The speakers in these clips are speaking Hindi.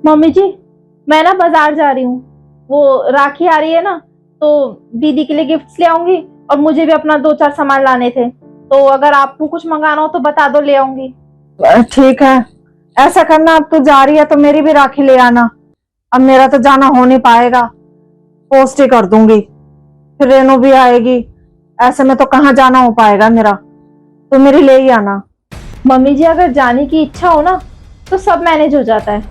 मम्मी जी, मैं ना बाजार जा रही हूँ। वो राखी आ रही है ना, तो दीदी के लिए गिफ्ट्स ले आऊंगी और मुझे भी अपना दो चार सामान लाने थे। तो अगर आपको कुछ मंगाना हो तो बता दो, ले आऊंगी। ठीक है, ऐसा करना, अब तू जा रही है तो मेरी भी राखी ले आना। अब मेरा तो जाना हो नहीं पाएगा, पोस्ट ही कर दूंगी, फिर रेनू भी आएगी। ऐसे में तो कहाँ जाना हो पाएगा मेरा, तो मेरी ले ही आना। मम्मी जी, अगर जाने की इच्छा हो ना तो सब मैनेज हो जाता है,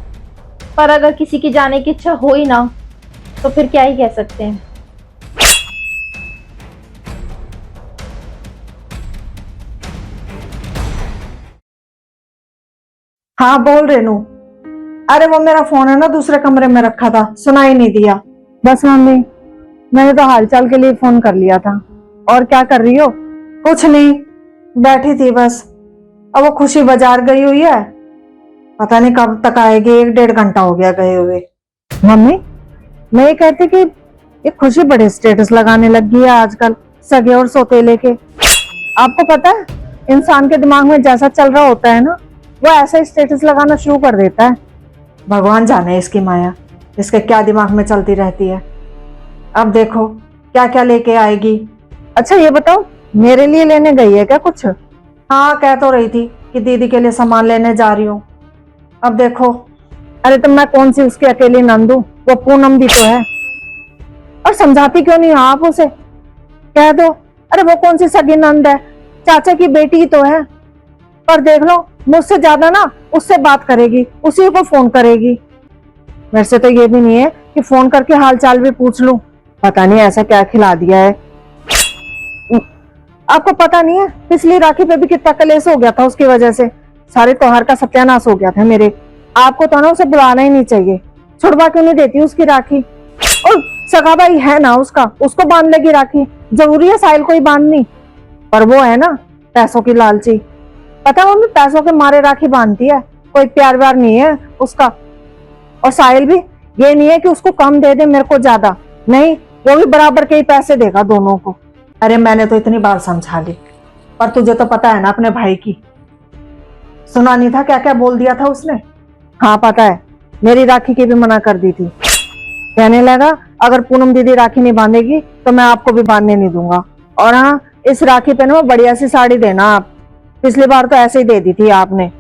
पर अगर किसी की जाने की इच्छा हो ही ना तो फिर क्या ही कह सकते हैं। हाँ बोल रेनू। अरे वो मेरा फोन है ना, दूसरे कमरे में रखा था, सुना ही नहीं दिया। बस मम्मी, मैंने तो हालचाल के लिए फोन कर लिया था। और क्या कर रही हो? कुछ नहीं, बैठी थी बस। अब वो खुशी बाजार गई हुई है, पता नहीं कब तक आएगी, 1-1.5 घंटा हो गया गए हुए। मम्मी, मैं ये कहती कि ये खुशी बड़े स्टेटस लगाने लग गई है आजकल, सगे और सौतेले के। आपको पता है, इंसान के दिमाग में जैसा चल रहा होता है ना, वो ऐसा ही स्टेटस लगाना शुरू कर देता है। भगवान जाने इसकी माया, इसके क्या दिमाग में चलती रहती है। अब देखो क्या क्या लेके आएगी। अच्छा ये बताओ, मेरे लिए लेने गई है क्या कुछ? हाँ, कह तो रही थी कि दीदी के लिए सामान लेने जा रही हूँ। अब देखो। अरे तो मैं कौन सी उसकी अकेली नंद हूँ, वो पूनम भी तो है। और समझाती क्यों नहीं आप उसे? कह दो, अरे वो कौन सी सगी नंद है, चाचा की बेटी तो है। पर देख लो, मुझसे ज्यादा ना उससे बात करेगी, उसी को फोन करेगी। मेरे से तो ये भी नहीं है कि फोन करके हालचाल भी पूछ लूं। पता नहीं ऐसा क्या खिला दिया है। आपको पता नहीं है, पिछली राखी पे भी कितना कलेश हो गया था उसकी वजह से। सारे त्योहार का सत्यानाश हो गया था मेरे। आपको तो ना उसे बुलाना ही नहीं चाहिए। छुड़वा क्यों नहीं देती उसकी राखी? और सगा भाई है ना उसका, उसको बांध लेगी राखी। जरूरी है साहिल को ही बांधनी? पर वो है ना पैसों की लालची। पता है मम्मी, पैसों के मारे राखी बांधती है, कोई प्यार व्यार नहीं है उसका। और साहिल भी ये नहीं है कि उसको कम दे दे मेरे को ज्यादा, नहीं, वो भी बराबर के ही पैसे देगा दोनों को। अरे मैंने तो इतनी बार समझा ली, पर तुझे तो पता है ना अपने भाई की। सुना नहीं था क्या क्या बोल दिया था उसने? हाँ पता है, मेरी राखी की भी मना कर दी थी। कहने लगा अगर पूनम दीदी राखी नहीं बांधेगी तो मैं आपको भी बांधने नहीं दूंगा। और हाँ, इस राखी पे ना बढ़िया सी साड़ी देना आप। पिछली बार तो ऐसे ही दे दी थी आपने।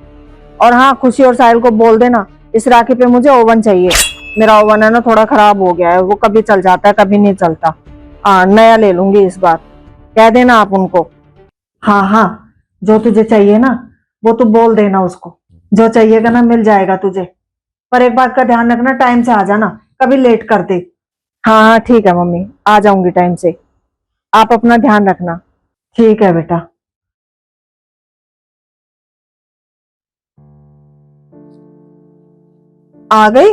और हाँ, खुशी और साहिल को बोल देना इस राखी पे मुझे ओवन चाहिए। मेरा ओवन है ना थोड़ा खराब हो गया है, वो कभी चल जाता है कभी नहीं चलता। हाँ, नया ले लूंगी इस बार, कह देना आप उनको। हाँ हाँ, जो तुझे चाहिए ना वो तू बोल देना उसको। जो चाहिएगा ना मिल जाएगा तुझे। पर एक बात का ध्यान रखना, टाइम से आ जाना, कभी लेट कर दे। हाँ हाँ ठीक है मम्मी, आ जाऊंगी टाइम से। आप अपना ध्यान रखना। ठीक है बेटा। आ गई?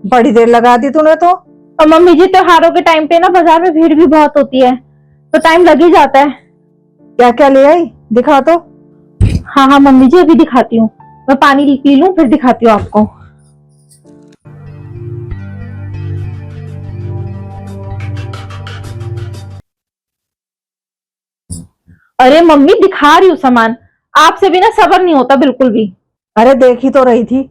बड़ी देर लगा दी तूने तो। और मम्मी जी, त्योहारों के टाइम पे ना बाजार में भीड़ भी बहुत होती है, तो टाइम लग ही जाता है। क्या क्या ले आई, दिखा तो। हाँ हाँ मम्मी जी, अभी दिखाती हूँ। मैं पानी पी लूं फिर दिखाती हूँ आपको। अरे मम्मी, दिखा रही हूँ सामान। आपसे भी ना सब्र नहीं होता बिल्कुल भी। अरे देख ही तो रही थी,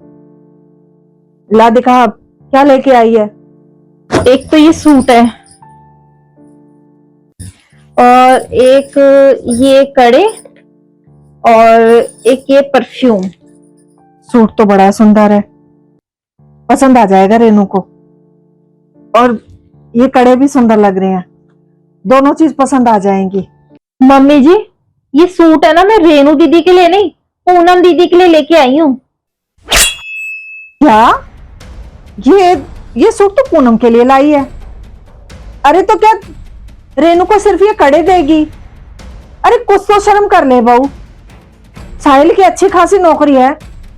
ला दिखा अब, क्या लेके आई है? एक तो ये सूट है, और एक ये कड़े, और एक ये परफ्यूम। सूट तो बड़ा सुंदर है, पसंद आ जाएगा रेनू को। और ये कड़े भी सुंदर लग रहे हैं, दोनों चीज पसंद आ जाएंगी। मम्मी जी, ये सूट है ना, मैं रेनू दीदी के लिए नहीं, पूनम दीदी के लिए लेके आई हूँ। क्या? ये ये सूट तो पूनम के लिए लाई है? अरे तो क्या रेनू को सिर्फ ये कड़े देगी? अरे कुछ तो शर्म कर ले बहू, साहिल की अच्छी खासी नौकरी है,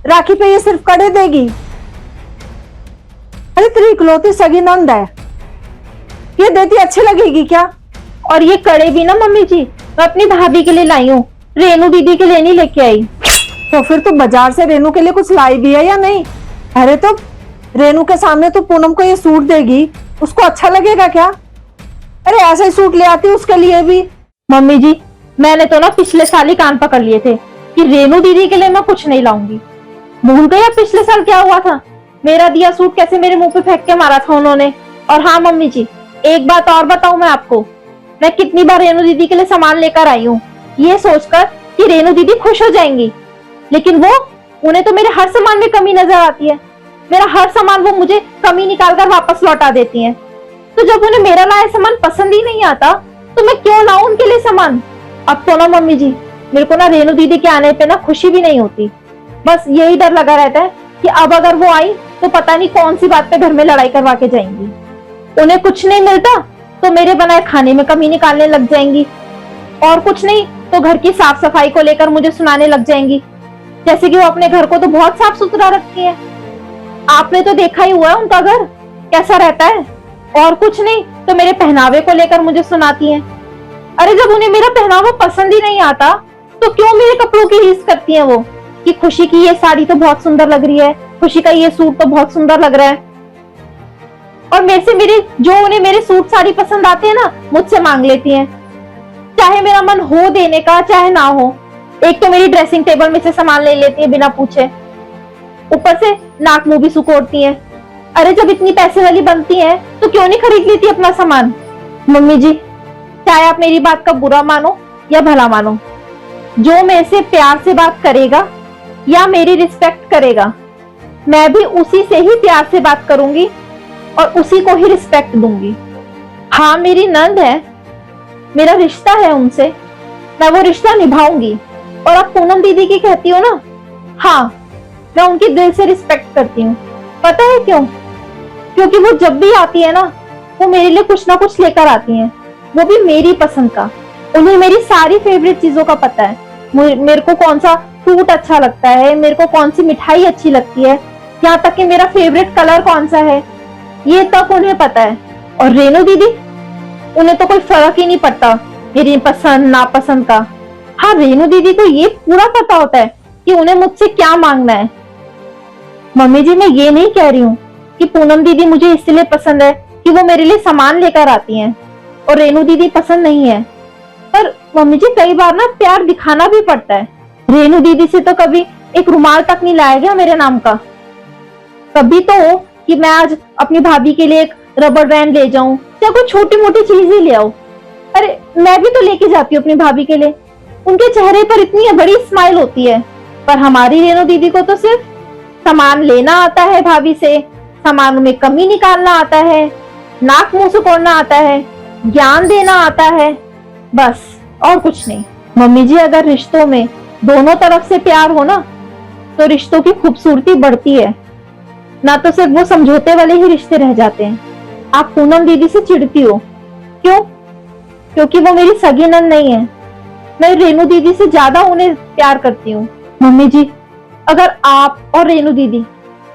राखी पे ये सिर्फ कड़े देगी? अरे तेरी इकलौती सगी नंद है, ये देती अच्छी लगेगी क्या? और ये कड़े भी ना मम्मी जी, मैं अपनी भाभी के लिए लाई हूँ, रेनू दीदी के लिए नहीं लेके आई। तो फिर तू बाजार से रेनू के लिए कुछ लाई भी है या नहीं? अरे तो रेनू के सामने तो पूनम को ये सूट देगी, उसको अच्छा लगेगा क्या? अरे ऐसा ही सूट ले आती उसके लिए भी। मम्मी जी, मैंने तो ना पिछले साल ही कान पकड़ लिए थे कि रेनू दीदी के लिए मैं कुछ नहीं लाऊंगी। भूल गई आप पिछले साल क्या हुआ था? मेरा दिया सूट कैसे मेरे मुंह पे फेंक के मारा था उन्होंने। और हाँ मम्मी जी, एक बात और बताऊं मैं आपको, मैं कितनी बार रेनू दीदी के लिए सामान लेकर आई हूँ ये सोचकर कि रेनू दीदी खुश हो जाएंगी, लेकिन वो उन्हें तो मेरे हर सामान में कमी नजर आती है। मेरा हर सामान वो मुझे कमी निकालकर वापस लौटा देती हैं। तो जब उन्हें मेरा लाया सामान पसंद ही नहीं आता तो मैं क्यों लाऊं उनके लिए सामान। अब तो ना मम्मी जी, मेरे को ना रेनू दीदी के आने पे ना खुशी भी नहीं होती। बस यही डर लगा रहता है कि अब अगर वो आई तो पता नहीं कौन सी बात पे घर में लड़ाई करवा के जाएंगी। उन्हें कुछ नहीं मिलता तो मेरे बनाए खाने में कमी निकालने लग जाएंगी, और कुछ नहीं तो घर की साफ सफाई को लेकर मुझे सुनाने लग जाएंगी, जैसे कि वो अपने घर को तो बहुत साफ सुथरा रखती है। आपने तो देखा ही हुआ है उनका घर कैसा रहता है। और कुछ नहीं तो मेरे पहनावे को लेकर मुझे सुनाती हैं। अरे जब उन्हें मेरा पहनावा पसंद ही नहीं आता तो क्यों मेरे कपड़ों की रीस करती हैं वो, कि खुशी की ये साड़ी तो बहुत सुंदर लग रही है, खुशी का ये सूट तो बहुत सुंदर लग रहा है। और मेरे से मेरे जो उन्हें मेरे सूट साड़ी पसंद आते हैं ना, मुझसे मांग लेती हैं, चाहे मेरा मन हो देने का चाहे ना हो। एक तो मेरी ड्रेसिंग टेबल में से सामान ले लेती है बिना पूछे, ऊपर से नाक मुंह भी सुकोड़ती हैं। अरे जब इतनी पैसे वाली बनती हैं तो क्यों नहीं खरीद लेती अपना सामान। मम्मी जी, चाहे आप मेरी बात का बुरा मानो या भला मानो, जो मेरे से प्यार से बात करेगा या मेरी रिस्पेक्ट करेगा, मैं भी उसी से ही प्यार से बात करूंगी और उसी को ही रिस्पेक्ट दूंगी। हाँ मेरी नंद है, मेरा रिश्ता है उनसे, मैं वो रिश्ता निभाऊंगी। और अब पूनम दीदी की कहती हो ना, हाँ मैं उनकी दिल से रिस्पेक्ट करती हूँ। पता है क्यों? क्योंकि वो जब भी आती है ना, वो मेरे लिए कुछ ना कुछ लेकर आती हैं, वो भी मेरी पसंद का। उन्हें मेरी सारी फेवरेट चीजों का पता है, मेरे को कौन सा फ्रूट अच्छा लगता है, मेरे को कौन सी मिठाई अच्छी लगती है, यहाँ तक कि मेरा फेवरेट कलर कौन सा है, ये तक उन्हें पता है। और रेनू दीदी, उन्हें तो कोई फर्क ही नहीं पड़ता मेरी पसंद नापसंद का। हाँ रेनू दीदी को ये पूरा पता होता है कि उन्हें मुझसे क्या मांगना है। मम्मी जी, मैं ये नहीं कह रही हूँ कि पूनम दीदी मुझे इसलिए पसंद है कि वो मेरे लिए सामान लेकर आती हैं और रेनू दीदी पसंद नहीं है। पर मम्मी जी, कई बार ना प्यार दिखाना भी पड़ता है। रेनू दीदी से तो कभी एक रुमाल तक नहीं लाया गया मेरे नाम का। कभी तो हो कि मैं आज अपनी भाभी के लिए एक रबर बैंड ले जाऊं या कोई छोटी मोटी चीज ही ले आऊं। अरे मैं भी तो लेके जाती हूँ अपनी भाभी के लिए, उनके चेहरे पर इतनी बड़ी स्माइल होती है। पर हमारी रेनू दीदी को तो सिर्फ सामान लेना आता है भाभी से, सामान में कमी निकालना आता है, नाक मुंह सुकोड़ना आता है, ज्ञान देना आता है, बस और कुछ नहीं। मम्मी जी, अगर रिश्तों में दोनों तरफ से प्यार हो ना तो रिश्तों की खूबसूरती बढ़ती है, ना तो सिर्फ वो समझौते वाले ही रिश्ते रह जाते हैं। आप पूनम दीदी से चिढ़ती हो क्यों? क्योंकि वो मेरी सगी नंद नहीं है। मैं रेनू दीदी से ज्यादा उन्हें प्यार करती हूँ। मम्मी जी, अगर आप और रेनू दीदी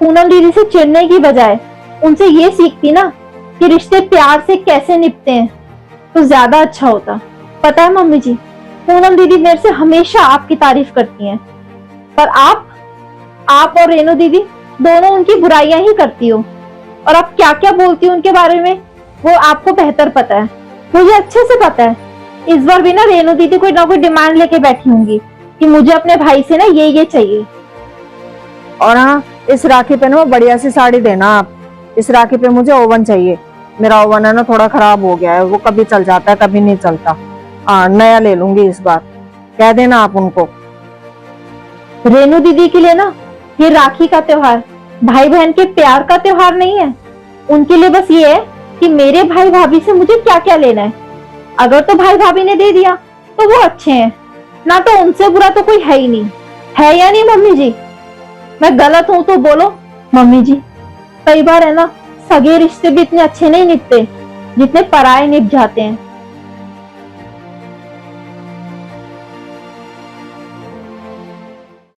पूनम दीदी से चिढ़ने की बजाय उनसे ये सीखती ना कि रिश्ते प्यार से कैसे निपटते हैं तो ज्यादा अच्छा होता। पता है मम्मी जी, पूनम दीदी मेरे से हमेशा आपकी तारीफ करती हैं, पर आप और रेनू दीदी दोनों उनकी बुराइयां ही करती हो। और आप क्या क्या बोलती हो उनके बारे में वो आपको बेहतर पता है, मुझे अच्छे से पता है। इस बार भी ना रेनू दीदी कोई ना कोई डिमांड लेके बैठी होंगी कि मुझे अपने भाई से ना ये चाहिए। और हाँ, इस राखी पे ना वो बढ़िया सी साड़ी देना आप। इस राखी पे मुझे ओवन चाहिए, मेरा ओवन है ना थोड़ा खराब हो गया है, वो कभी चल जाता है कभी नहीं चलता। हाँ, नया ले लूंगी इस बार, कह देना आप उनको। रेनू दीदी के लिए ना ये राखी का त्योहार भाई बहन के प्यार का त्योहार नहीं है, उनके लिए बस ये है कि मेरे भाई भाभी से मुझे क्या क्या लेना है। अगर तो भाई भाभी ने दे दिया तो वो अच्छे हैं, ना तो उनसे बुरा तो कोई है ही नहीं। है या नहीं मम्मी जी? मैं गलत हूं तो बोलो। मम्मी जी, कई बार है ना सगे रिश्ते भी इतने अच्छे नहीं निपते जितने पराये निभ जाते हैं।